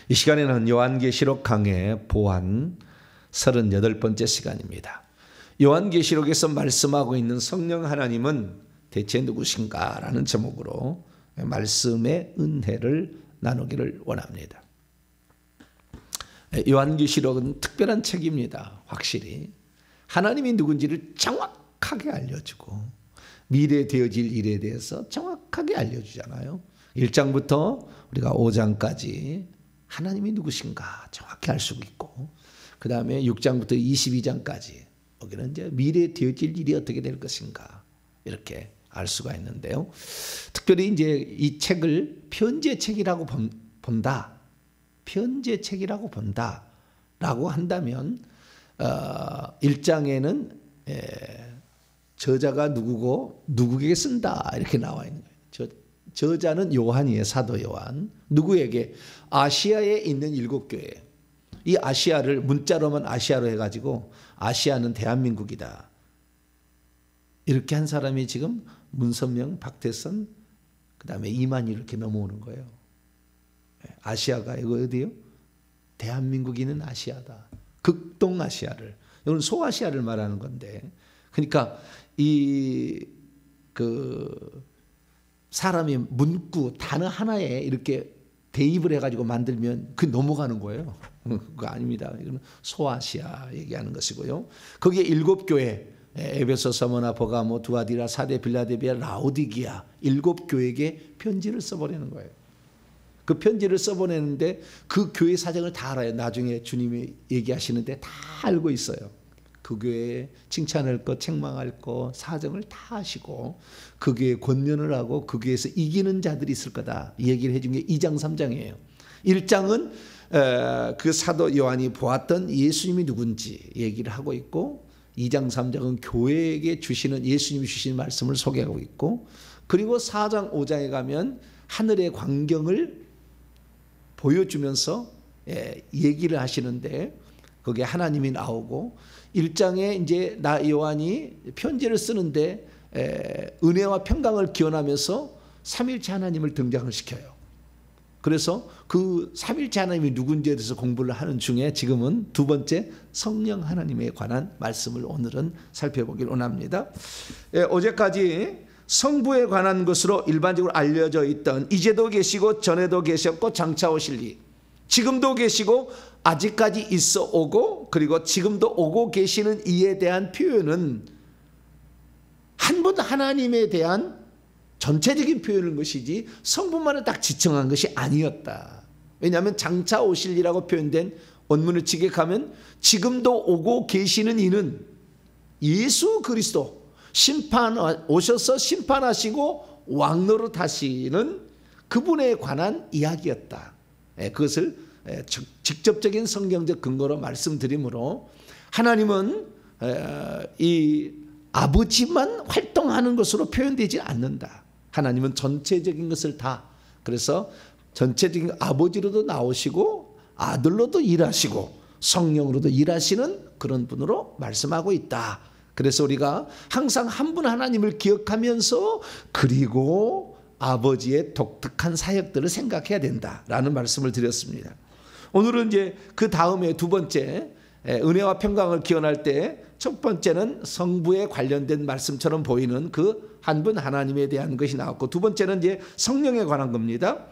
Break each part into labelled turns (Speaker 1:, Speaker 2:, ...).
Speaker 1: 이 시간에는 요한계시록 강해 보완 38번째 시간입니다. 요한계시록에서 말씀하고 있는 성령 하나님은 대체 누구신가 라는 제목으로 말씀의 은혜를 나누기를 원합니다. 요한계시록은 특별한 책입니다. 확실히 하나님이 누군지를 정확하게 알려주고 미래에 되어질 일에 대해서 정확하게 알려주잖아요. 1장부터 우리가 5장까지 하나님이 누구신가 정확히 알 수 있고, 그 다음에 6장부터 22장까지 여기는 이제 미래에 되어질 일이 어떻게 될 것인가 이렇게 알 수가 있는데요. 특별히 이제 이 책을 편지의 책이라고 본다. 편지의 책이라고 본다라고 한다면 1장에는 저자가 누구고 누구에게 쓴다 이렇게 나와 있는 거예요. 저자는 요한이에요. 사도 요한. 누구에게? 아시아에 있는 7교회. 이 아시아를 문자로만 아시아로 해가지고 아시아는 대한민국이다. 이렇게 한 사람이 지금 문선명, 박태선, 그 다음에 이만희 이렇게 넘어오는 거예요. 아시아가 이거 어디요? 대한민국이 있는 아시아다. 극동아시아를. 이건 소아시아를 말하는 건데. 그러니까 사람이 문구 단어 하나에 이렇게 대입을 해가지고 만들면 그 넘어가는 거예요. 그거 아닙니다. 이건 소아시아 얘기하는 것이고요. 거기에 7교회 에베소, 서머나, 버가모, 두아디라, 사데, 빌라델비아, 라오디기아 7교회에게 편지를 써보내는 거예요. 그 편지를 써보내는데 그 교회 사정을 다 알아요. 나중에 주님이 얘기하시는데 다 알고 있어요. 그 교회에 칭찬할 것, 책망할 것, 사정을 다 하시고 그 교회에 권면을 하고 그 교회에서 이기는 자들이 있을 거다. 이 얘기를 해준 게 2장, 3장이에요. 1장은 그 사도 요한이 보았던 예수님이 누군지 얘기를 하고 있고, 2장, 3장은 교회에게 주시는 예수님이 주시는 말씀을 소개하고 있고, 그리고 4장, 5장에 가면 하늘의 광경을 보여주면서 얘기를 하시는데 거기에 하나님이 나오고, 1장에 이제 나 요한이 편지를 쓰는데 은혜와 평강을 기원하면서 삼일체 하나님을 등장을 시켜요. 그래서 그 삼일체 하나님이 누군지에 대해서 공부를 하는 중에 지금은 두 번째 성령 하나님에 관한 말씀을 오늘은 살펴보길 원합니다. 어제까지 성부에 관한 것으로 일반적으로 알려져 있던 이제도 계시고 전에도 계셨고 장차 오실 이, 지금도 계시고 아직까지 있어 오고 그리고 지금도 오고 계시는 이에 대한 표현은 한 분 하나님에 대한 전체적인 표현인 것이지 성부만을 딱 지칭한 것이 아니었다. 왜냐하면 장차 오실 이라고 표현된 원문을 직역하면 지금도 오고 계시는 이는 예수 그리스도 오셔서 심판하시고 왕노릇 하시는 그분에 관한 이야기였다. 그것을 직접적인 성경적 근거로 말씀드리므로 하나님은 이 아버지만 활동하는 것으로 표현되지 않는다. 하나님은 전체적인 것을 다, 그래서 전체적인 아버지로도 나오시고 아들로도 일하시고 성령으로도 일하시는 그런 분으로 말씀하고 있다. 그래서 우리가 항상 한 분 하나님을 기억하면서 그리고 아버지의 독특한 사역들을 생각해야 된다라는 말씀을 드렸습니다. 오늘은 이제 그 다음에 두 번째 은혜와 평강을 기원할 때 첫 번째는 성부에 관련된 말씀처럼 보이는 그 한 분 하나님에 대한 것이 나왔고, 두 번째는 이제 성령에 관한 겁니다.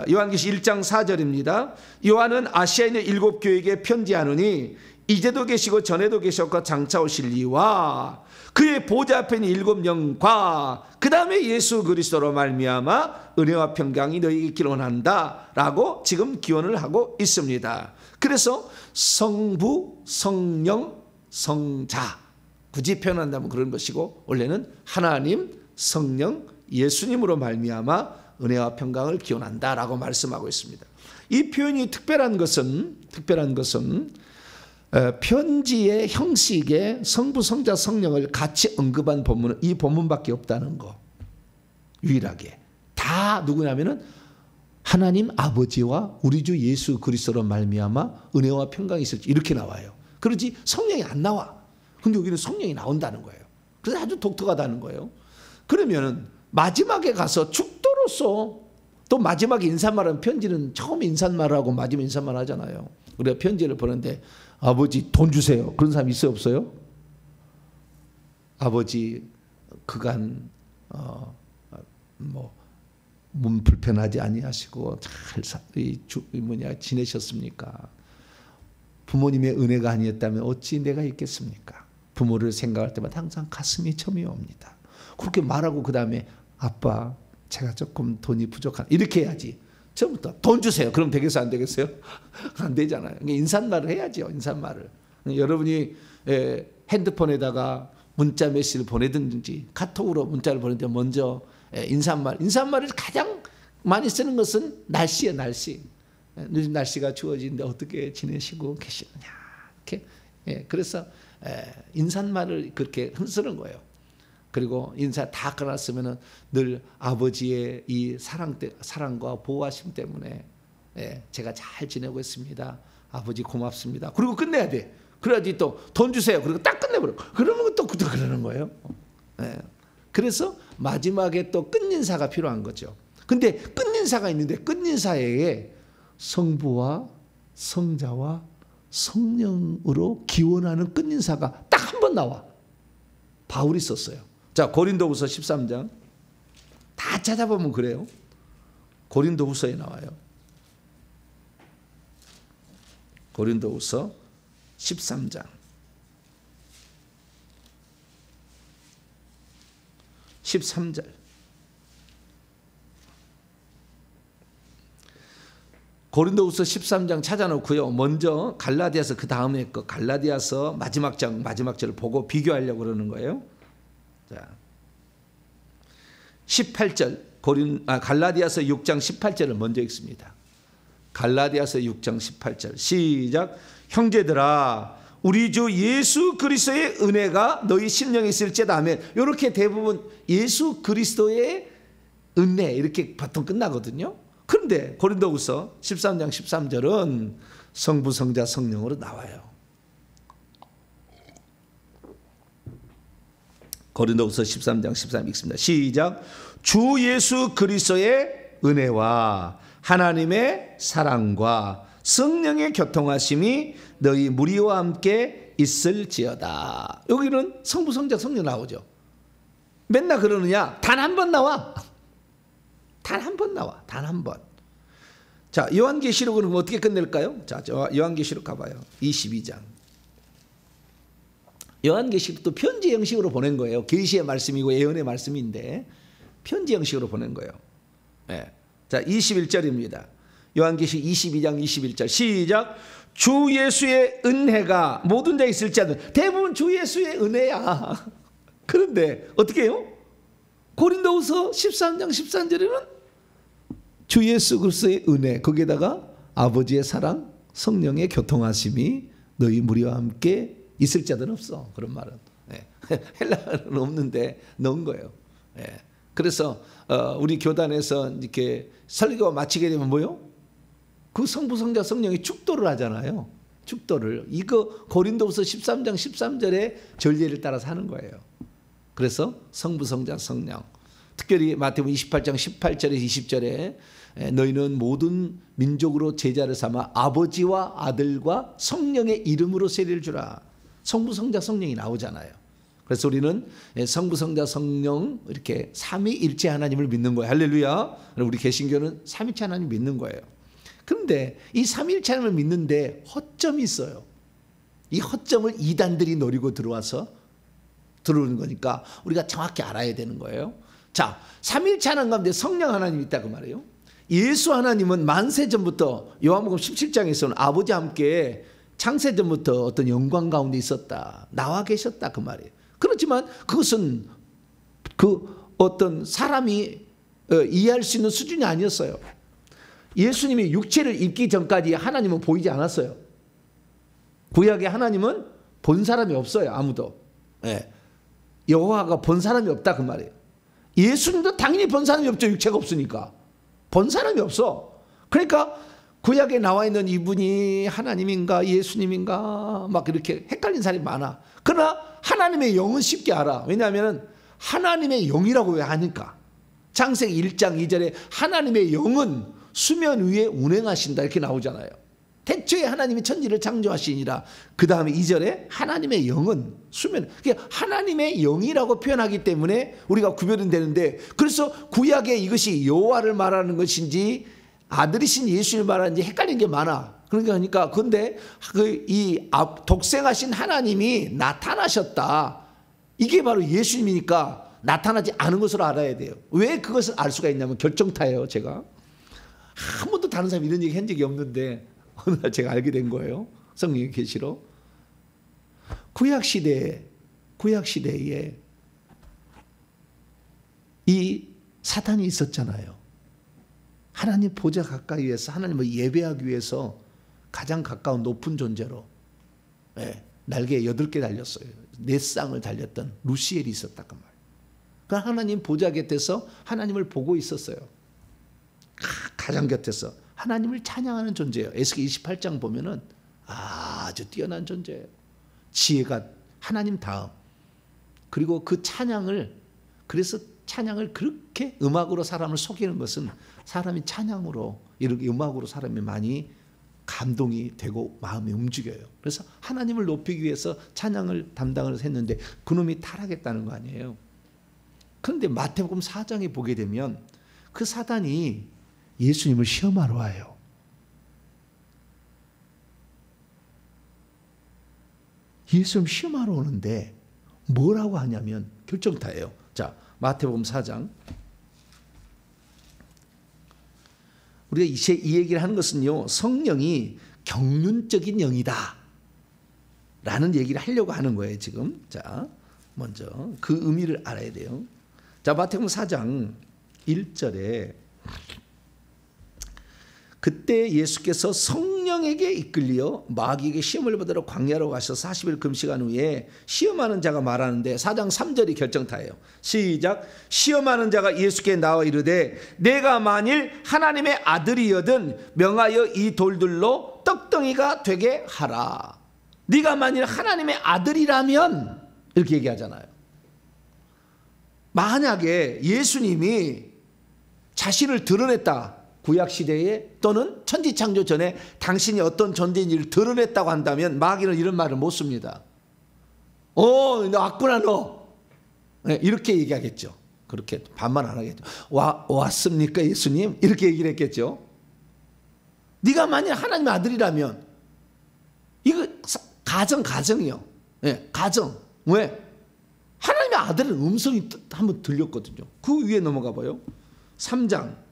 Speaker 1: 요한계시 1장 4절입니다. 요한은 아시아에 있는 7교회에게 편지하노니 이제도 계시고 전에도 계셨고 장차 오실 이와 그의 보좌 앞에 있는 7영과 그 다음에 예수 그리스도로 말미암아 은혜와 평강이 너희에게 있기를 원한다 라고 지금 기원을 하고 있습니다. 그래서 성부, 성령, 성자 굳이 표현한다면 그런 것이고, 원래는 하나님, 성령, 예수님으로 말미암아 은혜와 평강을 기원한다 라고 말씀하고 있습니다. 이 표현이 특별한 것은 편지의 형식에 성부, 성자, 성령을 같이 언급한 본문은 이 본문밖에 없다는 거. 유일하게 다 누구냐면은 하나님 아버지와 우리 주 예수 그리스도로 말미암아 은혜와 평강이 있을지 이렇게 나와요. 그러지 성령이 안 나와. 근데 여기는 성령이 나온다는 거예요. 그래서 아주 독특하다는 거예요. 그러면은 마지막에 가서 죽도로서 또 마지막 인사말은 편지는 처음 인사말하고 마지막 인사말 하잖아요. 우리가 편지를 보는데 아버지 돈 주세요. 그런 사람 있어요 없어요? 아버지 그간 몸 불편하지 아니하시고 잘 지내셨습니까? 부모님의 은혜가 아니었다면 어찌 내가 있겠습니까? 부모를 생각할 때마다 항상 가슴이 점이 옵니다. 그렇게 말하고 그 다음에 아빠 제가 조금 돈이 부족한 이렇게 해야지. 처음부터 돈 주세요. 그럼 되겠어요 안 되겠어요? 안 되잖아요. 인사말을 해야죠. 인사말을. 여러분이 핸드폰에다가 문자 메시지를 보내든지 카톡으로 문자를 보내는데 먼저 인사말을 가장 많이 쓰는 것은 날씨예요. 날씨. 요즘 날씨가 추워지는데 어떻게 지내시고 계시느냐. 이렇게. 그래서 인사말을 그렇게 쓰는 거예요. 그리고 인사 다 끝났으면은 늘 아버지의 이 사랑과 보호하심 때문에 제가 잘 지내고 있습니다. 아버지 고맙습니다. 그리고 끝내야 돼. 그래야지 또 돈 주세요. 그리고 딱 끝내버려. 그러면 또 그러는 거예요. 그래서 마지막에 또 끝인사가 필요한 거죠. 근데 끝인사가 있는데 끝인사에 성부와 성자와 성령으로 기원하는 끝인사가 딱 한 번 나와. 바울이 썼어요. 자, 고린도후서 13장 다 찾아보면 그래요. 고린도후서에 나와요. 고린도후서 13장 13절 고린도후서 13장 찾아놓고요. 먼저 갈라디아서 그 다음에 거 갈라디아서 마지막 절을 보고 비교하려고 그러는 거예요. 자, 18절 갈라디아서 6장 18절을 먼저 읽습니다. 갈라디아서 6장 18절 시작. 형제들아 우리 주 예수 그리스도의 은혜가 너희 심령에 있을지어다 하면 이렇게 대부분 예수 그리스도의 은혜 이렇게 보통 끝나거든요. 그런데 고린도후서 13장 13절은 성부 성자 성령으로 나와요. 고린도후서 13장 13 읽습니다. 시작. 주 예수 그리스도의 은혜와 하나님의 사랑과 성령의 교통하심이 너희 무리와 함께 있을지어다. 여기는 성부 성자 성령 나오죠. 맨날 그러느냐? 단 한 번 나와. 단 한 번 나와. 단 한 번. 자, 요한계시록은 어떻게 끝낼까요? 자, 요한계시록 가봐요. 22장. 요한계시록도 편지 형식으로 보낸 거예요. 계시의 말씀이고 예언의 말씀인데 편지 형식으로 보낸 거예요. 네. 자, 21절입니다. 요한계시록 22장 21절 시작. 주 예수의 은혜가 모든 자에 있을지어다. 대부분 주 예수의 은혜야. 그런데 어떻게 해요? 고린도후서 13장 13절에는 주 예수 그리스도의 은혜 거기에다가 아버지의 사랑 성령의 교통하심이 너희 무리와 함께 있을 자들은 없어. 그런 말은 헬라어는 없는데 넣은 거예요. 그래서 우리 교단에서 이렇게 설교가 마치게 되면 뭐요? 그 성부 성자 성령이 축도를 하잖아요. 축도를. 이거 고린도후서 13장 13절의 전례를 따라서 하는 거예요. 그래서 성부 성자 성령. 특별히 마태복음 28장 18절에서 20절에 너희는 모든 민족으로 제자를 삼아 아버지와 아들과 성령의 이름으로 세례를 주라. 성부 성자 성령이 나오잖아요. 그래서 우리는 성부 성자 성령 이렇게 삼위일체 하나님을 믿는 거예요. 할렐루야. 우리 개신교는 삼위일체 하나님 믿는 거예요. 그런데 이 삼위일체 하나님을 믿는데 허점이 있어요. 이 허점을 이단들이 노리고 들어오는 거니까 우리가 정확히 알아야 되는 거예요. 자, 삼위일체 하나님 가운데 성령 하나님이 있다 그 말이에요. 예수 하나님은 만세 전부터 요한복음 17장에서는 아버지와 함께 창세 전부터 어떤 영광 가운데 있었다. 나와 계셨다 그 말이에요. 그렇지만 그것은 그 어떤 사람이 이해할 수 있는 수준이 아니었어요. 예수님이 육체를 입기 전까지 하나님은 보이지 않았어요. 구약의 하나님은 본 사람이 없어요. 아무도. 여호와가 본 사람이 없다 그 말이에요. 예수님도 당연히 본 사람이 없죠. 육체가 없으니까. 본 사람이 없어. 그러니까 구약에 나와 있는 이분이 하나님인가 예수님인가 막 이렇게 헷갈린 사람이 많아. 그러나 하나님의 영은 쉽게 알아. 왜냐하면 하나님의 영이라고 왜 하니까. 창세기 1장 2절에 하나님의 영은 수면 위에 운행하신다 이렇게 나오잖아요. 태초에 하나님이 천지를 창조하시니라. 그 다음에 2절에 하나님의 영은 수면, 하나님의 영이라고 표현하기 때문에 우리가 구별은 되는데, 그래서 구약에 이것이 여호와를 말하는 것인지 아들이신 예수를 말하는지 헷갈리는 게 많아. 그러니까 근데 이 독생하신 하나님이 나타나셨다. 이게 바로 예수님이니까 나타나지 않은 것으로 알아야 돼요. 왜 그것을 알 수가 있냐면 결정타예요. 제가 한 번도 다른 사람이 이런 얘기 한 적이 없는데 어느 날 제가 알게 된 거예요. 성령의 계시로. 구약시대에 이 사탄이 있었잖아요. 하나님 보좌 가까이에서 하나님을 예배하기 위해서 가장 가까운 높은 존재로 날개에 8개 달렸어요. 4쌍을 달렸던 루시엘이 있었다 그 말. 그러니까 하나님 보좌 곁에서 하나님을 보고 있었어요. 가장 곁에서 하나님을 찬양하는 존재예요. 에스겔 28장 보면은 아주 뛰어난 존재예요. 지혜가 하나님 다음. 그리고 그 찬양을, 그래서 찬양을 그렇게 음악으로 사람을 속이는 것은 사람이 찬양으로, 이렇게 음악으로 사람이 많이 감동이 되고 마음이 움직여요. 그래서 하나님을 높이기 위해서 찬양을 담당을 했는데 그놈이 타락했다는 거 아니에요. 그런데 마태복음 4장에 보게 되면 그 사단이 예수님을 시험하러 와요. 예수님 시험하러 오는데 뭐라고 하냐면 결정타예요. 자, 마태복음 4장. 우리가 이 얘기를 하는 것은요, 성령이 경륜적인 영이다 라는 얘기를 하려고 하는 거예요 지금. 자, 먼저 그 의미를 알아야 돼요. 자, 마태복음 4장 1절에 그때 예수께서 성령에게 이끌려 마귀에게 시험을 받으러 광야로 가셔서 40일 금식한 후에 시험하는 자가 말하는데 4장 3절이 결정타예요. 시작. 시험하는 자가 예수께 나와 이르되 내가 만일 하나님의 아들이여든 명하여 이 돌들로 떡덩이가 되게 하라. 네가 만일 하나님의 아들이라면 이렇게 얘기하잖아요. 만약에 예수님이 자신을 드러냈다, 구약시대에 또는 천지창조 전에 당신이 어떤 존재인지를 드러냈다고 한다면 마귀는 이런 말을 못 씁니다. 너 왔구나 너. 이렇게 얘기하겠죠. 그렇게 반말 안 하겠죠. 왔습니까 예수님? 이렇게 얘기를 했겠죠. 네가 만약 하나님의 아들이라면, 이거 가정이요. 가정. 왜? 하나님의 아들은 음성이 한번 들렸거든요. 그 위에 넘어가 봐요. 3장.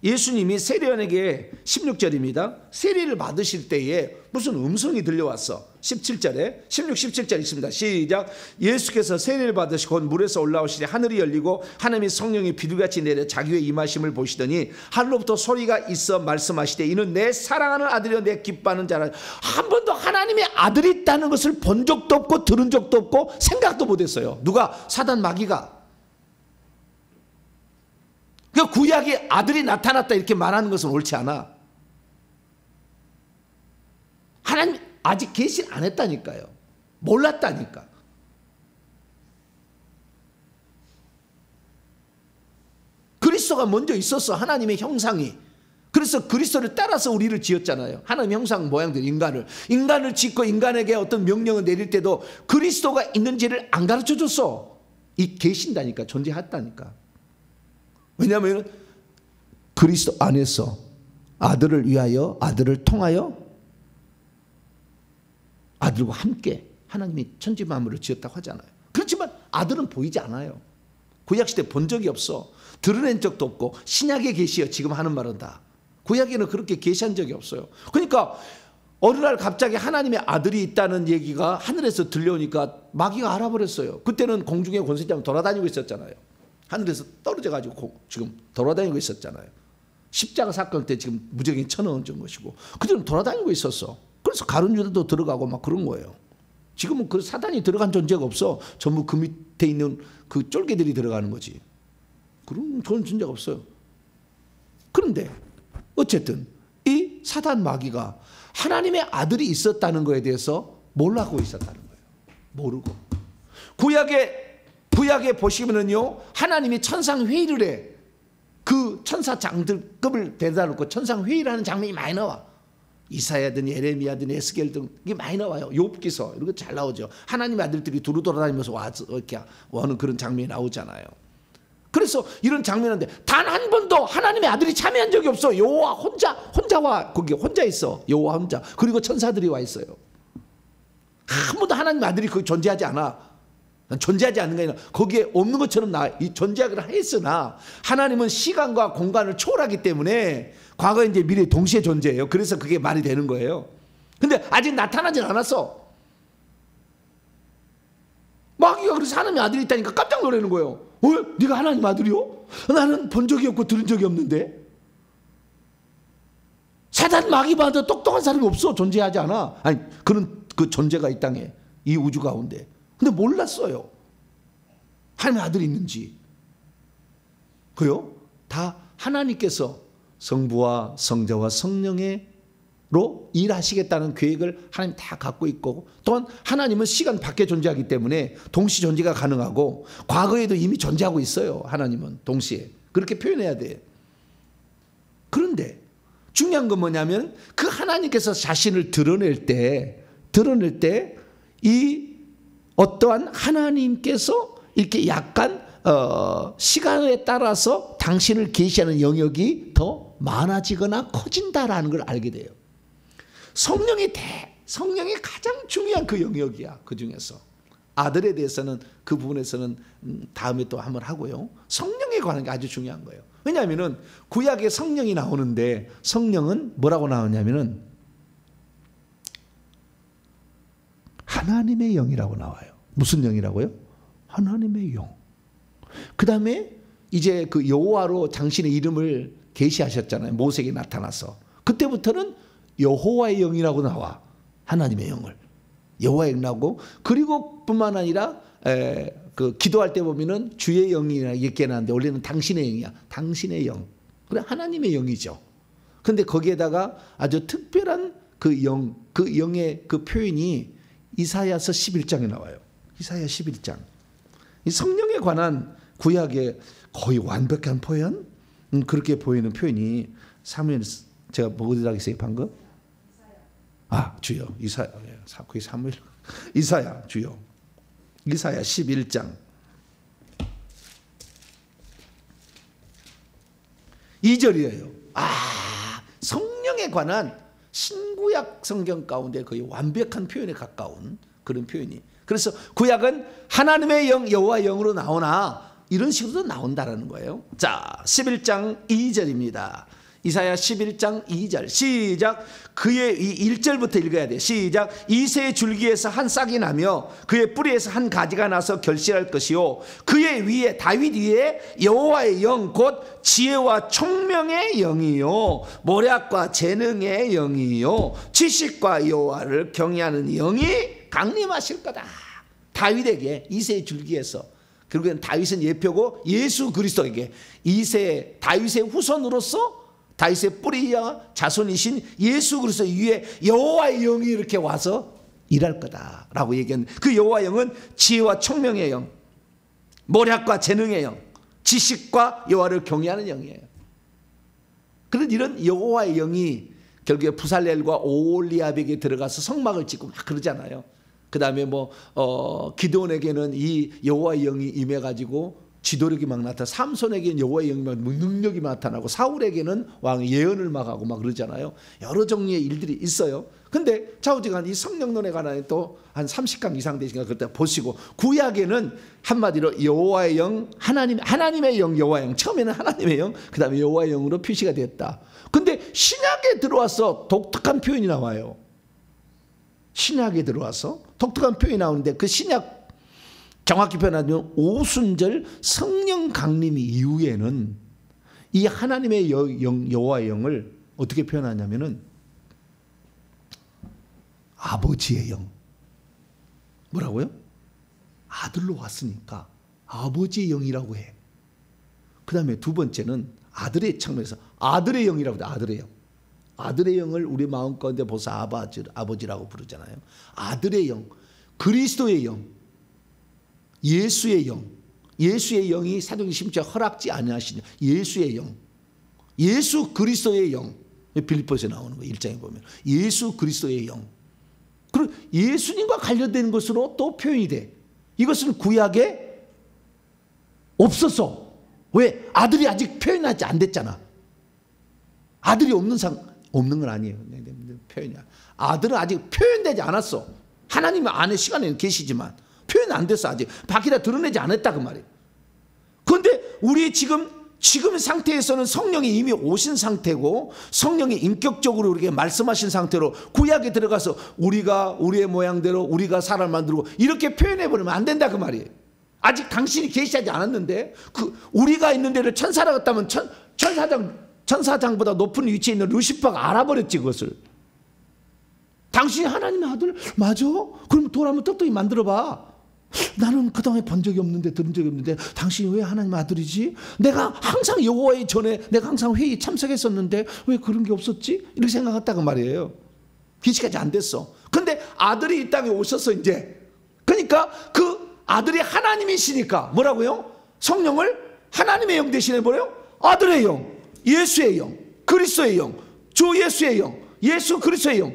Speaker 1: 예수님이 세례요한에게 16절입니다. 세례를 받으실 때에 무슨 음성이 들려왔어. 17절에 16, 17절 있습니다. 시작. 예수께서 세례를 받으시고 곧 물에서 올라오시니 하늘이 열리고 하나님의 성령이 비둘기같이 내려 자기 위에 임하심을 보시더니 하늘로부터 소리가 있어 말씀하시되 이는 내 사랑하는 아들이여 내 기뻐하는 자라. 한 번도 하나님의 아들이 있다는 것을 본 적도 없고 들은 적도 없고 생각도 못했어요. 누가? 사단 마귀가. 그 구약에 아들이 나타났다 이렇게 말하는 것은 옳지 않아. 하나님 아직 계시를 안 했다니까요. 몰랐다니까. 그리스도가 먼저 있었어. 하나님의 형상이. 그래서 그리스도를 따라서 우리를 지었잖아요. 하나님의 형상 모양들, 인간을 짓고 인간에게 어떤 명령을 내릴 때도 그리스도가 있는지를 안 가르쳐 줬어. 이 계신다니까. 존재했다니까. 왜냐하면 그리스도 안에서 아들을 위하여, 아들을 통하여 아들과 함께 하나님이 천지 만물을 지었다고 하잖아요. 그렇지만 아들은 보이지 않아요. 구약시대 본 적이 없어. 드러낸 적도 없고 신약의 계시여 지금 하는 말은 다. 구약에는 그렇게 계시한 적이 없어요. 그러니까 어느 날 갑자기 하나님의 아들이 있다는 얘기가 하늘에서 들려오니까 마귀가 알아버렸어요. 그때는 공중의 권세자가 돌아다니고 있었잖아요. 하늘에서 떨어져가지고 지금 돌아다니고 있었잖아요. 십자가 사건 때 지금 무적이 쳐넣은 것이고 그들은 돌아다니고 있었어. 그래서 가룟 유다도 들어가고 막 그런 거예요. 지금은 그 사단이 들어간 존재가 없어. 전부 그 밑에 있는 그 쫄개들이 들어가는 거지. 그런 존재가 없어요. 그런데 어쨌든 이 사단 마귀가 하나님의 아들이 있었다는 거에 대해서 몰라고 있었다는 거예요. 모르고. 구약에 보시면은요, 하나님이 천상 회의를 해. 그 천사 장들급을 데려다 놓고 천상 회의라는 장면이 많이 나와. 이사야든 예레미야든 에스겔 등 이게 많이 나와요. 욥기서 이런 거 잘 나오죠. 하나님의 아들들이 두루 돌아다니면서 와서 이렇게 하는 그런 장면이 나오잖아요. 그래서 이런 장면인데 단 한 번도 하나님의 아들이 참여한 적이 없어. 여호와 혼자와 거기 혼자 있어. 여호와 혼자. 그리고 천사들이 와 있어요. 한 번도 하나님의 아들이 거기 존재하지 않아. 존재하지 않는 게 아니라 거기에 없는 것처럼 존재하기를 했으나 하나님은 시간과 공간을 초월하기 때문에 과거 이제 미래 동시에 존재해요. 그래서 그게 말이 되는 거예요. 근데 아직 나타나진 않았어. 마귀가 그래서 하나님의 아들이 있다니까 깜짝 놀라는 거예요. 네가 하나님 아들이요? 나는 본 적이 없고 들은 적이 없는데. 사단 마귀보다 똑똑한 사람이 없어. 존재하지 않아. 아니 그런 그 존재가 이 땅에 이 우주 가운데. 근데 몰랐어요. 하나님의 아들이 있는지. 그요? 다 하나님께서 성부와 성자와 성령으로 일하시겠다는 계획을 하나님 다 갖고 있고, 또한 하나님은 시간 밖에 존재하기 때문에 동시 존재가 가능하고 과거에도 이미 존재하고 있어요. 하나님은 동시에. 그렇게 표현해야 돼. 그런데 중요한 건 뭐냐면 그 하나님께서 자신을 드러낼 때 이 어떠한 하나님께서 이렇게 약간 시간에 따라서 당신을 계시하는 영역이 더 많아지거나 커진다라는 걸 알게 돼요. 성령이 가장 중요한 그 영역이야. 그 중에서 아들에 대해서는 그 부분에서는 다음에 또 한번 하고요. 성령에 관한 게 아주 중요한 거예요. 왜냐하면은 구약에 성령이 나오는데 성령은 뭐라고 나오냐면은 하나님의 영이라고 나와요. 무슨 영이라고요? 하나님의 영. 그 다음에 이제 그 여호와로 당신의 이름을 계시하셨잖아요. 모세에게 나타나서. 그때부터는 여호와의 영이라고 나와. 하나님의 영을. 여호와의 영 나오고, 그리고 뿐만 아니라 그 기도할 때 보면은 주의 영이라 얘기해 놨는데 원래는 당신의 영이야. 당신의 영. 그래 하나님의 영이죠. 근데 거기에다가 아주 특별한 그 영의 그 표현이 이사야서 11장에 나와요. 이사야 11장. 이 성령에 관한 구약의 거의 완벽한 표현? 그렇게 보이는 표현이 사무엘, 제가 어디다 했어요 방금? 주요. 이사야. 거의 사무엘. 이사야 주요. 이사야 11장 2절이에요. 성령에 관한 신구약 성경 가운데 거의 완벽한 표현에 가까운 그런 표현이. 그래서 구약은 하나님의 영, 여호와의 영으로 나오나 이런 식으로도 나온다라는 거예요. 자, 11장 2절입니다. 이사야 11장 2절 시작. 그의 1절부터 읽어야 돼. 시작. 이새의 줄기에서 한 싹이 나며 그의 뿌리에서 한 가지가 나서 결실할 것이요 그의 위에 다윗 위에 여호와의 영 곧 지혜와 총명의 영이요 모략과 재능의 영이요 지식과 여호와를 경외하는 영이 강림하실 거다. 다윗에게 이새의 줄기에서. 결국엔 다윗은 예표고 예수 그리스도에게 이새 다윗의 후손으로서 다윗의 뿌리와 자손이신 예수 그리스도 위에 여호와의 영이 이렇게 와서 일할 거다라고 얘기한 그 여호와의 영은 지혜와 총명의 영, 모략과 재능의 영, 지식과 여호와를 경외하는 영이에요. 그런 이런 여호와의 영이 결국에 부살렐과 오홀리압에게 들어가서 성막을 짓고 막 그러잖아요. 그 다음에 기드온에게는 이 여호와의 영이 임해가지고 지도력이 막 나타나. 삼손에게는 여호와의 영이 막 능력이 나타나고 사울에게는 왕의 예언을 막 하고 막 그러잖아요. 여러 종류의 일들이 있어요. 근데 좌우지간 이 성령론에 관한 또 한 30강 이상 되시니까 그때 보시고 구약에는 한마디로 여호와의 영, 하나님의 영, 여호와의 영. 처음에는 하나님의 영, 그 다음에 여호와의 영으로 표시가 됐다. 근데 신약에 들어와서 독특한 표현이 나와요. 신약에 들어와서 독특한 표현이 나오는데 그 신약 정확히 표현하면 오순절 성령 강림 이후에는 이 하나님의 여호와의 영을 어떻게 표현하냐면은 아버지의 영. 뭐라고요? 아들로 왔으니까 아버지의 영이라고 해. 그 다음에 두 번째는 아들의 측면에서 아들의 영이라고 해. 아들의 영. 아들의 영을 우리 마음 가운데 벌써 아버지라고 부르잖아요. 아들의 영, 그리스도의 영, 예수의 영, 예수의 영이 사도행전 16장 허락지 아니하시냐. 예수의 영. 예수 그리스도의 영. 빌립보에서 나오는 거예요. 1장에 보면. 예수 그리스도의 영. 그리고 예수님과 관련된 것으로 또 표현이 돼. 이것은 구약에 없었어. 왜? 아들이 아직 표현하지 안 됐잖아. 아들이 없는 건 아니에요. 표현이야. 아들은 아직 표현되지 않았어. 하나님 안에 시간에는 계시지만 표현 안 됐어. 아직 밖에다 드러내지 않았다 그 말이에요. 그런데 우리 지금 상태에서는 성령이 이미 오신 상태고 성령이 인격적으로 우리에게 말씀하신 상태로 구약에 들어가서 우리가 우리의 모양대로 우리가 사람 만들고 이렇게 표현해버리면 안 된다 그 말이에요. 아직 당신이 계시하지 않았는데 우리가 있는 데를 천사라 같다면 천사장보다 높은 위치에 있는 루시퍼가 알아버렸지 그것을. 당신이 하나님의 아들 맞아? 그럼 돌아오면 떳떳이 만들어봐. 나는 그동안에 본 적이 없는데 들은 적이 없는데 당신이 왜 하나님의 아들이지? 내가 항상 여호와의 전에 내가 항상 회의에 참석했었는데 왜 그런 게 없었지? 이렇게 생각했다고 말이에요. 기시까지 안 됐어. 근데 아들이 이 땅에 오셨어 이제. 그러니까 그 아들이 하나님이시니까 뭐라고요? 성령을 하나님의 영 대신해 버려요? 아들의 영, 예수의 영, 그리스도의 영, 주 예수의 영, 예수 그리스도의 영.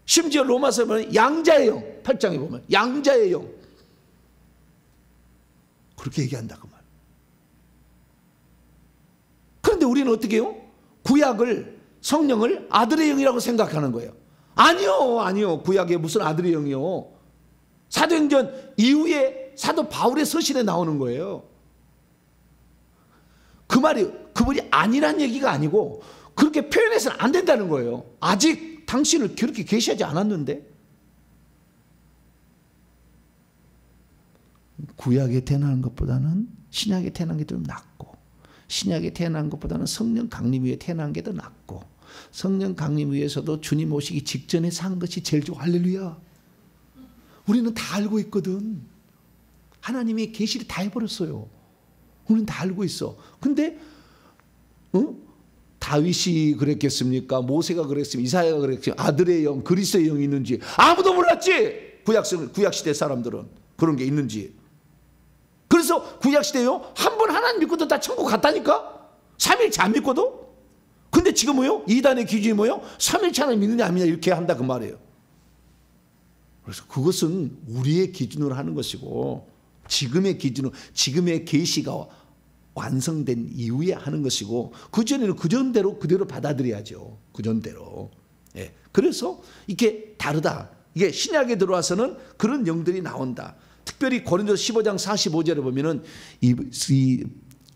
Speaker 1: 심지어 로마서에 보면 양자의 영, 8장에 보면 양자의 영. 그렇게 얘기한다고 말. 그런데 우리는 어떻게 해요? 구약을 성령을 아들의 영이라고 생각하는 거예요. 아니요. 구약에 무슨 아들의 영이요. 사도행전 이후에 사도 바울의 서신에 나오는 거예요. 그 말이 그분이 아니란 얘기가 아니고 그렇게 표현해서는 안 된다는 거예요. 아직 당신을 그렇게 계시하지 않았는데. 구약에 태어나는 것보다는 신약에 태어난 게 좀 낫고 신약에 태어난 것보다는 성령 강림 위에 태어난 게 더 낫고 성령 강림 위에서도 주님 오시기 직전에 산 것이 제일 좋아. 할렐루야. 우리는 다 알고 있거든. 하나님이 계시를 다 해버렸어요. 우리는 다 알고 있어. 근데 다윗이 그랬겠습니까? 모세가 그랬습니까? 이사야가 그랬습니까? 아들의 영, 그리스도의 영이 있는지 아무도 몰랐지. 구약시대 사람들은 그런 게 있는지. 그래서 구약시대요 한 번 하나님 믿고도 다 천국 갔다니까. 삼일체 안 믿고도. 근데 지금 뭐요? 이단의 기준이 뭐요? 삼일체 하나님 믿느냐 안 믿느냐 이렇게 한다 그 말이에요. 그래서 그것은 우리의 기준으로 하는 것이고 지금의 기준으로 지금의 계시가 완성된 이후에 하는 것이고 그전에는 그전대로 그대로 받아들여야죠. 그전대로. 예. 그래서 이게 다르다. 이게 신약에 들어와서는 그런 영들이 나온다. 특별히 고린도서 15장 45절에 보면은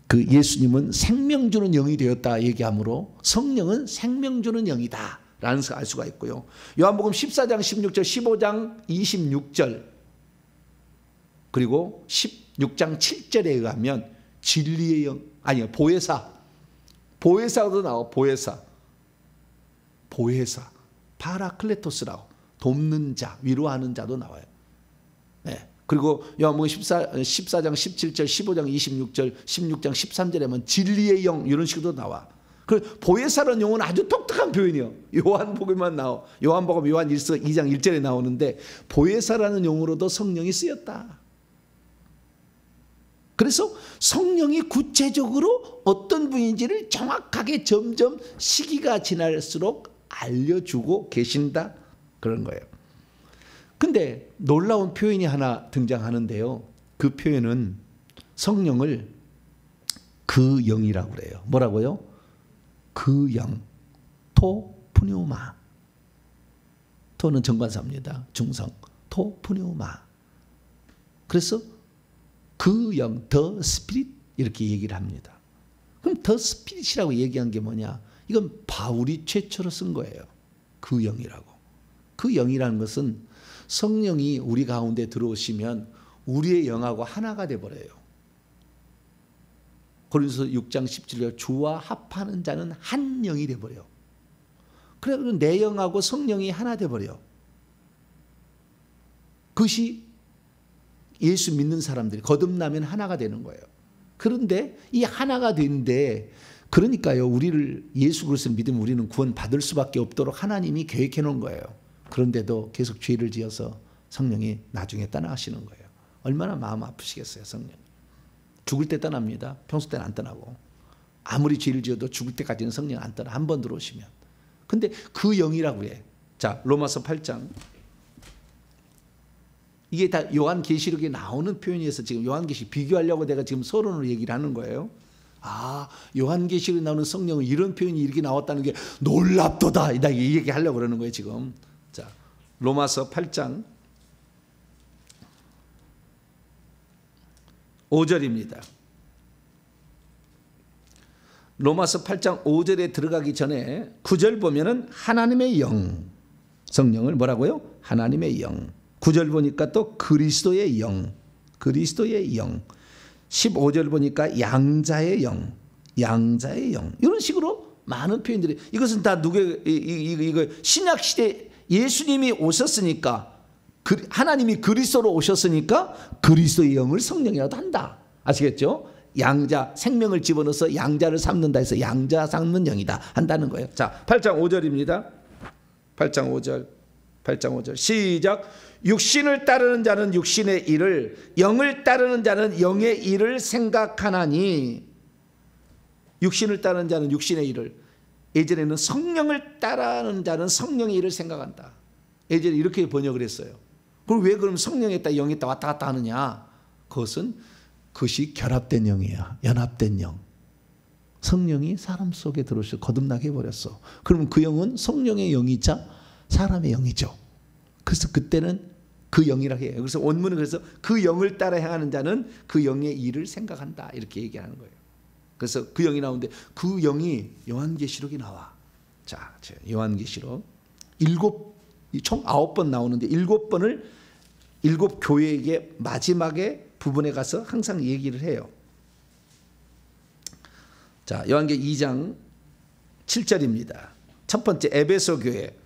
Speaker 1: 그 예수님은 생명 주는 영이 되었다 얘기하므로 성령은 생명 주는 영이다 라는 것을 알 수가 있고요. 요한복음 14장 16절 15장 26절 그리고 16장 7절에 의하면 진리의 영 아니요 보혜사도 나와. 보혜사 파라클레토스라고 돕는 자 위로하는 자도 나와요. 네. 그리고 요한복음 14장 17절 15장 26절 16장 13절에 보면 진리의 영 이런 식으로 나와. 그 보혜사라는 용어는 아주 독특한 표현이에요. 요한복음만 나와. 요한복음 요한 2장 1절에 나오는데 보혜사라는 용어로도 성령이 쓰였다. 그래서 성령이 구체적으로 어떤 분인지를 정확하게 점점 시기가 지날수록 알려주고 계신다 그런 거예요. 근데 놀라운 표현이 하나 등장하는데요. 그 표현은 성령을 그 영이라고 그래요. 뭐라고요? 그 영, 토프뉴마. 토는 정관사입니다. 중성. 토프뉴마. 그래서 그 영, 더 스피릿 이렇게 얘기를 합니다. 그럼 더 스피릿이라고 얘기한 게 뭐냐? 이건 바울이 최초로 쓴 거예요. 그 영이라고. 그 영이라는 것은 성령이 우리 가운데 들어오시면 우리의 영하고 하나가 돼버려요. 고린도서 6장 17절 주와 합하는 자는 한 영이 돼버려. 그래서 내 영하고 성령이 하나 돼버려. 그것이 예수 믿는 사람들이 거듭나면 하나가 되는 거예요. 그런데 이 하나가 되는데 그러니까요 우리를 예수 그리스도를 믿으면 우리는 구원 받을 수밖에 없도록 하나님이 계획해 놓은 거예요. 그런데도 계속 죄를 지어서 성령이 나중에 떠나가시는 거예요. 얼마나 마음 아프시겠어요 성령. 죽을 때 떠납니다. 평소 때는 안 떠나고. 아무리 죄를 지어도 죽을 때까지는 성령 안 떠나. 한 번 들어오시면. 근데 그 영이라고 해. 자, 로마서 8장. 이게 다 요한계시록에 나오는 표현이어서 지금 요한계시록 비교하려고 내가 지금 서론으로 얘기를 하는 거예요. 아, 요한계시록에 나오는 성령은 이런 표현이 이렇게 나왔다는 게 놀랍도다. 나 이 얘기 하려고 그러는 거예요, 지금. 자, 로마서 8장 5절입니다. 로마서 8장 5절에 들어가기 전에 9절 보면은 하나님의 영, 성령을 뭐라고요? 하나님의 영. 9절 보니까 또 그리스도의 영, 그리스도의 영. 15절 보니까 양자의 영, 양자의 영. 이런 식으로 많은 표현들이, 이것은 다 누구의, 이거 신약 시대 예수님이 오셨으니까, 하나님이 그리스도로 오셨으니까 그리스도의 영을 성령이라도 한다. 아시겠죠? 양자, 생명을 집어넣어서 양자를 삼는다 해서 양자 삼는 영이다 한다는 거예요. 자, 8장 5절입니다. 8장 5절. 8장 5절. 시작. 육신을 따르는 자는 육신의 일을, 영을 따르는 자는 영의 일을 생각하나니. 육신을 따르는 자는 육신의 일을, 예전에는 성령을 따르는 자는 성령의 일을 생각한다. 예전에 이렇게 번역을 했어요. 그럼 왜 그럼 성령에 있다 영에 있다 왔다 갔다 하느냐? 그것이 결합된 영이야. 연합된 영. 성령이 사람 속에 들어오셔서 거듭나게 해버렸어. 그러면 그 영은 성령의 영이자 사람의 영이죠. 그래서 그때는 그 영이라고 해요. 그래서 원문은 그래서 그 영을 따라 행하는 자는 그 영의 일을 생각한다. 이렇게 얘기하는 거예요. 그래서 그 영이 나오는데 그 영이 요한계시록에 나와. 자, 요한계시록 총 9번 나오는데 7번을 7 교회에게 마지막에 부분에 가서 항상 얘기를 해요. 자, 요한계 2장 7절입니다. 첫 번째 에베소 교회.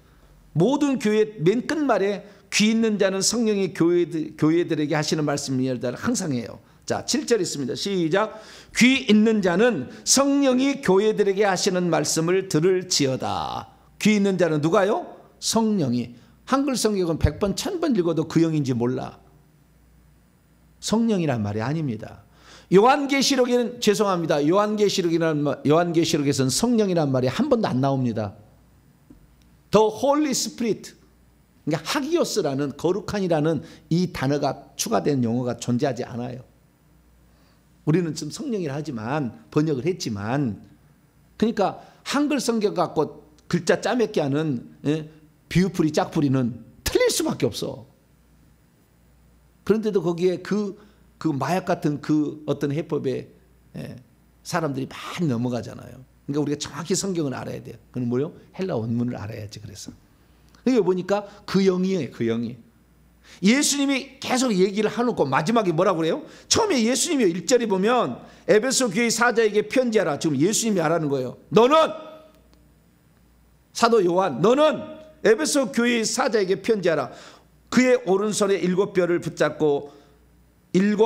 Speaker 1: 모든 교회 맨 끝말에 귀 있는 자는 성령이 교회들에게 하시는 말씀을 항상 해요. 자, 7절 있습니다. 시작. 귀 있는 자는 성령이 교회들에게 하시는 말씀을 들을지어다. 귀 있는 자는 누가요? 성령이. 한글 성경은 100번 1000번 읽어도 그 영인지 몰라. 성령이란 말이 아닙니다. 요한계시록에는 죄송합니다. 요한계시록에서는 성령이란 말이 한 번도 안 나옵니다. The Holy Spirit, 그러니까 하기오스라는 거룩한이라는 이 단어가 추가된 용어가 존재하지 않아요. 우리는 지금 성령이라 하지만 번역을 했지만, 그러니까 한글 성경 갖고 글자 짜맵게 하는 비유풀이 짝풀이는 틀릴 수밖에 없어. 그런데도 거기에 그 마약 같은 그 어떤 해법에 사람들이 많이 넘어가잖아요. 그러니까 우리가 정확히 성경을 알아야 돼요. 그건 뭐요? 헬라 원문을 알아야지. 그래서 여기 보니까 그 영이에요. 그 영이. 예수님이 계속 얘기를 해놓고 마지막에 뭐라고 그래요? 처음에 예수님이 1절에 보면 에베소 교회 사자에게 편지하라. 지금 예수님이 하라는 거예요. 너는 사도 요한, 너는 에베소 교회 사자에게 편지하라. 그의 오른손에 7뼈를 붙잡고 7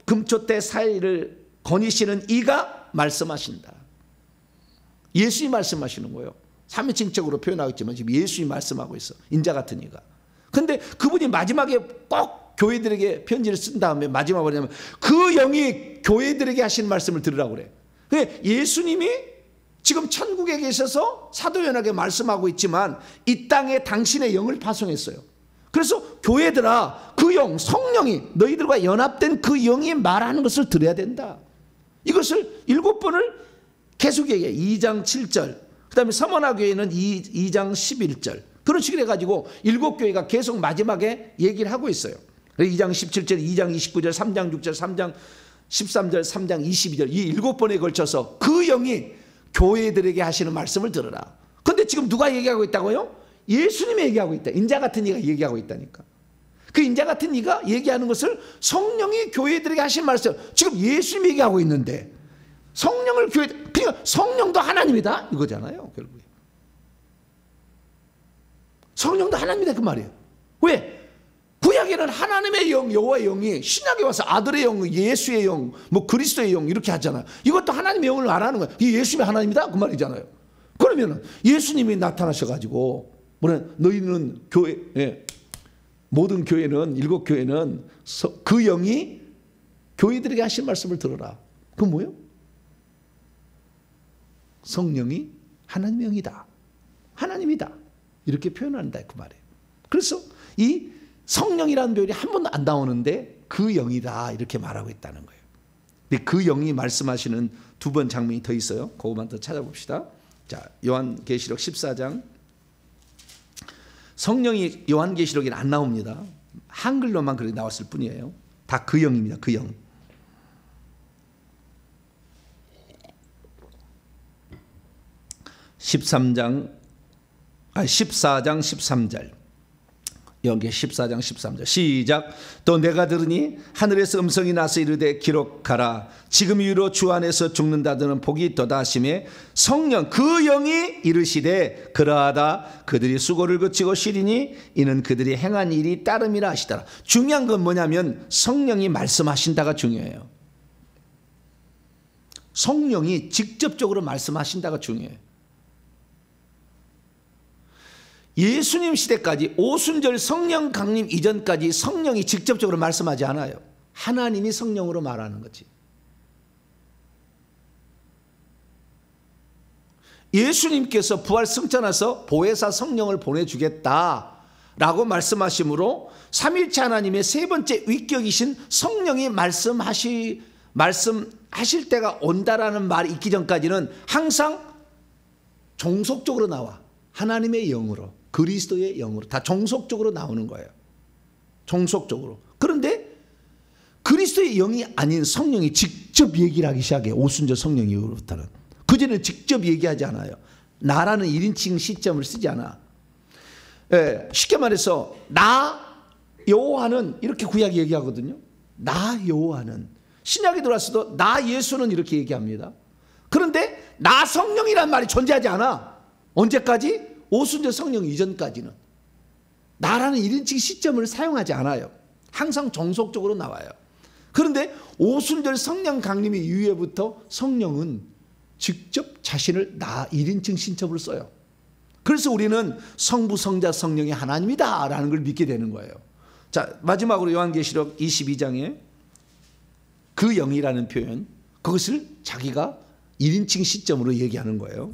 Speaker 1: 금초대 사이를 거니시는 이가 말씀하신다. 예수님이 말씀하시는 거예요. 삼위칭적으로 표현하고 있지만 지금 예수님이 말씀하고 있어. 인자 같은 이가. 근데 그분이 마지막에 꼭 교회들에게 편지를 쓴 다음에 마지막에 뭐냐면 그 영이 교회들에게 하시는 말씀을 들으라고 그래. 근데 예수님이 지금 천국에 계셔서 사도연합에 말씀하고 있지만 이 땅에 당신의 영을 파송했어요. 그래서 교회들아, 그 영, 성령이 너희들과 연합된 그 영이 말하는 것을 들어야 된다. 이것을 7번을 계속 얘기해. 2장 7절. 그 다음에 서머나교회는 2장 11절. 그런 식으로 해가지고 7교회가 계속 마지막에 얘기를 하고 있어요. 2장 17절, 2장 29절, 3장 6절, 3장 13절, 3장 22절 이 7번에 걸쳐서 그 영이 교회들에게 하시는 말씀을 들으라. 그런데 지금 누가 얘기하고 있다고요? 예수님이 얘기하고 있다. 인자 같은 이가 얘기하고 있다니까. 그 인자 같은 이가 얘기하는 것을 성령이 교회들에게 하신 말씀, 지금 예수님이 얘기하고 있는데 성령을 교회, 그러니까 성령도 하나님이다 이거잖아요. 결국에 성령도 하나님이다 그 말이에요. 왜? 구약에는 하나님의 영, 여호와의 영이, 신약에 와서 아들의 영, 예수의 영, 뭐 그리스도의 영 이렇게 하잖아요. 이것도 하나님의 영을 말하는 거예요. 이 예수님이 하나님이다 그 말이잖아요. 그러면 예수님이 나타나셔가지고 뭐냐, 너희는 교회, 모든 교회는 7교회는 그 영이 교회들에게 하신 말씀을 들어라. 그건 뭐예요? 성령이 하나님의 영이다. 하나님이다. 이렇게 표현한다 그 말이에요. 그래서 이 성령이라는 표현이 한 번도 안 나오는데 그 영이다 이렇게 말하고 있다는 거예요. 근데 그 영이 말씀하시는 두 번 장면이 더 있어요. 그것만 더 찾아봅시다. 자, 요한계시록 14장. 성령이 요한계시록에는 안 나옵니다. 한글로만 그렇게 나왔을 뿐이에요. 다 그 영입니다. 그 영. 14장 13절. 여기 14장 13절 시작. 또 내가 들으니 하늘에서 음성이 나서 이르되 기록하라. 지금 이후로 주 안에서 죽는다더는 복이 있도다 하시매 성령 그 영이 이르시되 그러하다. 그들이 수고를 그치고 쉬리니 이는 그들이 행한 일이 따름이라 하시더라. 중요한 건 뭐냐면 성령이 말씀하신다가 중요해요. 성령이 직접적으로 말씀하신다가 중요해요. 예수님 시대까지 오순절 성령 강림 이전까지 성령이 직접적으로 말씀하지 않아요. 하나님이 성령으로 말하는 거지. 예수님께서 부활 승천하셔서 보혜사 성령을 보내주겠다라고 말씀하심으로 삼일체 하나님의 세 번째 위격이신 성령이 말씀하실 때가 온다라는 말이 있기 전까지는 항상 종속적으로 나와. 하나님의 영으로, 그리스도의 영으로 다 종속적으로 나오는 거예요. 종속적으로. 그런데 그리스도의 영이 아닌 성령이 직접 얘기를 하기 시작해요. 오순절 성령 이후부터는. 그전에는 직접 얘기하지 않아요. 나라는 1인칭 시점을 쓰지 않아. 쉽게 말해서 나 여호와는 이렇게 구약이 얘기하거든요. 나 여호와는. 신약에 들어왔어도 나 예수는 이렇게 얘기합니다. 그런데 나 성령이란 말이 존재하지 않아. 언제까지? 오순절 성령 이전까지는. 나라는 1인칭 시점을 사용하지 않아요. 항상 종속적으로 나와요. 그런데 오순절 성령 강림의 이후에부터 성령은 직접 자신을 나 1인칭 신첩으로 써요. 그래서 우리는 성부, 성자, 성령이 하나님이다 라는 걸 믿게 되는 거예요. 자, 마지막으로 요한계시록 22장에 그 영이라는 표현, 그것을 자기가 1인칭 시점으로 얘기하는 거예요.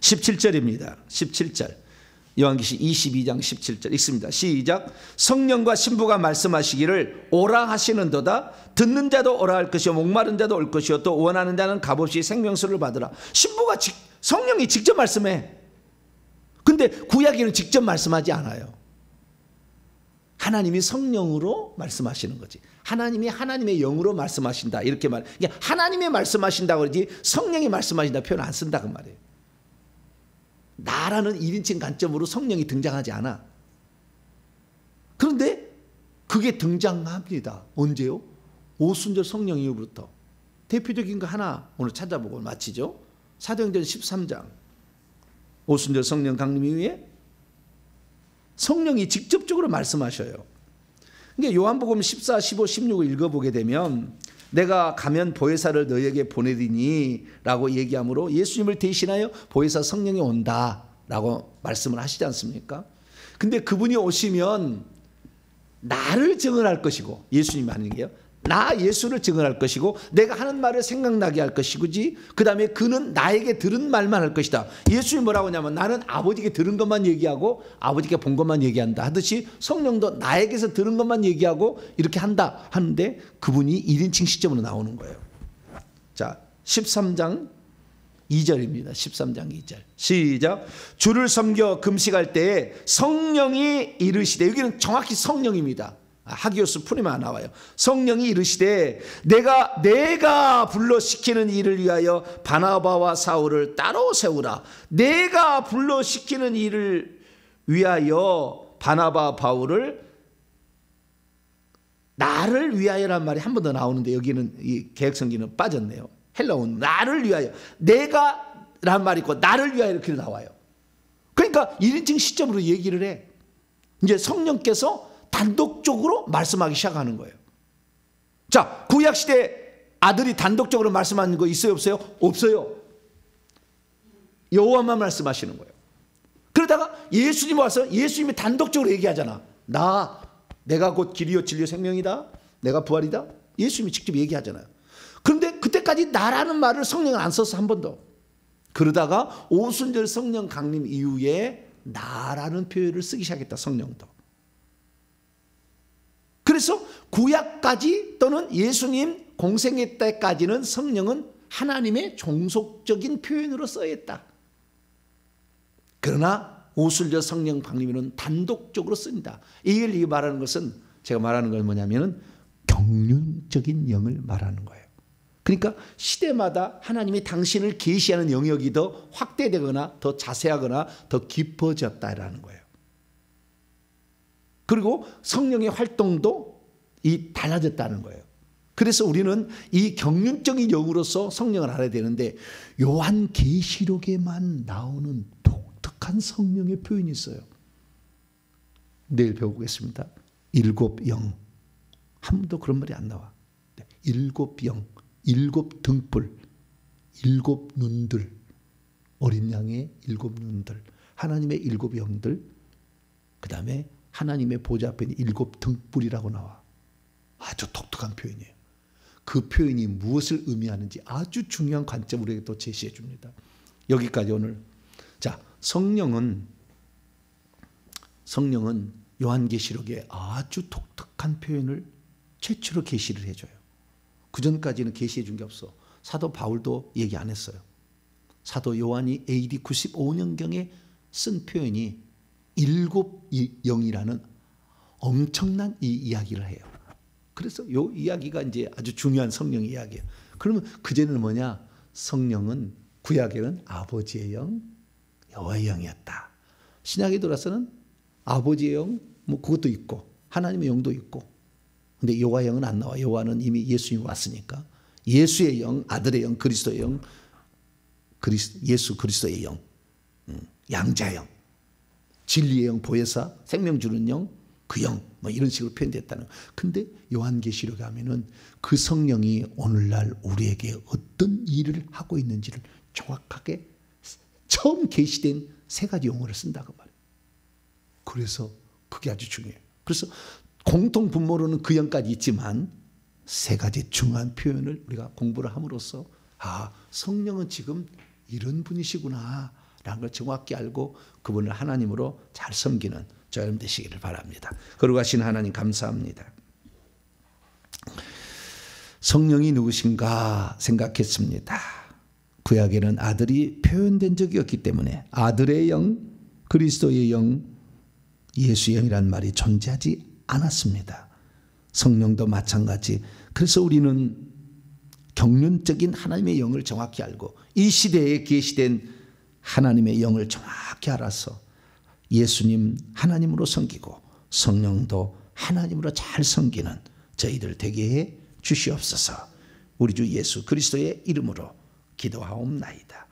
Speaker 1: 17절입니다. 17절. 요한계시 22장 17절 읽습니다. 시작. 성령과 신부가 말씀하시기를 오라 하시는도다. 듣는 자도 오라 할 것이요 목마른 자도 올 것이요 또 원하는 자는 값없이 생명수를 받으라. 신부가 성령이 직접 말씀해. 근데 구약에는 직접 말씀하지 않아요. 하나님이 성령으로 말씀하시는 거지. 하나님이 하나님의 영으로 말씀하신다 이렇게 말. 그러니까 하나님이 말씀하신다고 그러지 성령이 말씀하신다 표현 안 쓴다 그 말이에요. 나라는 1인칭 관점으로 성령이 등장하지 않아. 그런데 그게 등장합니다. 언제요? 오순절 성령 이후부터. 대표적인 거 하나 오늘 찾아보고 마치죠. 사도행전 13장. 오순절 성령 강림 이후에 성령이 직접적으로 말씀하셔요. 그러니까 요한복음 14, 15, 16을 읽어보게 되면 내가 가면 보혜사를 너에게 보내리니 라고 얘기하므로 예수님을 대신하여 보혜사 성령이 온다 라고 말씀을 하시지 않습니까? 근데 그분이 오시면 나를 증언할 것이고, 예수님이 하는 게요, 나 예수를 증언할 것이고 내가 하는 말을 생각나게 할 것이고지, 그 다음에 그는 나에게 들은 말만 할 것이다. 예수님이 뭐라고 하냐면 나는 아버지께 들은 것만 얘기하고 아버지께 본 것만 얘기한다 하듯이 성령도 나에게서 들은 것만 얘기하고 이렇게 한다 하는데 그분이 1인칭 시점으로 나오는 거예요. 자, 13장 2절입니다. 13장 2절 시작. 주를 섬겨 금식할 때에 성령이 이르시되, 여기는 정확히 성령입니다. 하기오스 프리마 나와요. 성령이 이르시되 내가 불러시키는 일을 위하여 바나바와 사울을 따로 세우라. 내가 불러시키는 일을 위하여 바나바 바울을, 나를 위하여란 말이 한 번 더 나오는데 여기는 이 개혁성기는 빠졌네요. 헬라어는 나를 위하여, 내가 라는 말이 있고 나를 위하여 이렇게 나와요. 그러니까 1인칭 시점으로 얘기를 해. 이제 성령께서 단독적으로 말씀하기 시작하는 거예요. 자, 구약시대 아들이 단독적으로 말씀하는 거 있어요 없어요? 없어요. 여호와만 말씀하시는 거예요. 그러다가 예수님 와서 예수님이 단독적으로 얘기하잖아. 내가 곧 길이요 진리요 생명이다. 내가 부활이다. 예수님이 직접 얘기하잖아요. 그런데 그때까지 나라는 말을 성령은 안 써서 한 번도. 그러다가 오순절 성령 강림 이후에 나라는 표현을 쓰기 시작했다. 성령도. 그래서 구약까지 또는 예수님 공생애 때까지는 성령은 하나님의 종속적인 표현으로 써있다. 그러나 오순절 성령 강림에는 단독적으로 쓴다. 이걸 말하는 것은 제가 말하는 건 뭐냐면은 경륜적인 영을 말하는 거예요. 그러니까 시대마다 하나님이 당신을 계시하는 영역이 더 확대되거나 더 자세하거나 더 깊어졌다라는 거예요. 그리고 성령의 활동도 달라졌다는 거예요. 그래서 우리는 이 경륜적인 영으로서 성령을 알아야 되는데 요한계시록에만 나오는 독특한 성령의 표현이 있어요. 내일 배우겠습니다. 7영. 한 번도 그런 말이 안 나와. 7영, 7등불, 7눈들, 어린 양의 7눈들, 하나님의 7영들, 그 다음에 하나님의 보좌 앞에 7등불이라고 나와. 아주 독특한 표현이에요. 그 표현이 무엇을 의미하는지 아주 중요한 관점을 우리에게 또 제시해 줍니다. 여기까지 오늘. 자, 성령은 요한계시록에 아주 독특한 표현을 최초로 계시를 해줘요. 그전까지는 계시해 준 게 없어. 사도 바울도 얘기 안 했어요. 사도 요한이 AD 95년경에 쓴 표현이 7영이라는 엄청난 이 이야기를 해요. 그래서 이 이야기가 이제 아주 중요한 성령 이야기예요. 그러면 그전에는 뭐냐? 성령은 구약에는 아버지의 영, 여호와의 영이었다. 신약에 들어서는 아버지의 영, 뭐 그것도 있고 하나님의 영도 있고. 근데 여호와의 영은 안 나와. 여호와는 이미 예수님이 왔으니까. 예수의 영, 아들의 영, 그리스도의 영, 예수 그리스도의 영, 양자의 영, 진리의 영, 보혜사, 생명 주는 영, 그 영, 뭐 이런 식으로 표현됐다는. 근데 요한계시록에 하면은 그 성령이 오늘날 우리에게 어떤 일을 하고 있는지를 정확하게 처음 계시된 3가지 용어를 쓴다고 말해요. 그래서 그게 아주 중요해요. 그래서 공통 분모로는 그 영까지 있지만 3가지 중요한 표현을 우리가 공부를 함으로써 성령은 지금 이런 분이시구나 라는 걸 정확히 알고 그분을 하나님으로 잘 섬기는 저 여러분 되시기를 바랍니다. 거룩하신 하나님 감사합니다. 성령이 누구신가 생각했습니다. 구약에는 아들이 표현된 적이 없기 때문에 아들의 영, 그리스도의 영, 예수의 영이라는 말이 존재하지 않았습니다. 성령도 마찬가지. 그래서 우리는 경륜적인 하나님의 영을 정확히 알고 이 시대에 계시된 하나님의 영을 정확히 알아서 예수님 하나님으로 섬기고 성령도 하나님으로 잘 섬기는 저희들 되게 해 주시옵소서. 우리 주 예수 그리스도의 이름으로 기도하옵나이다.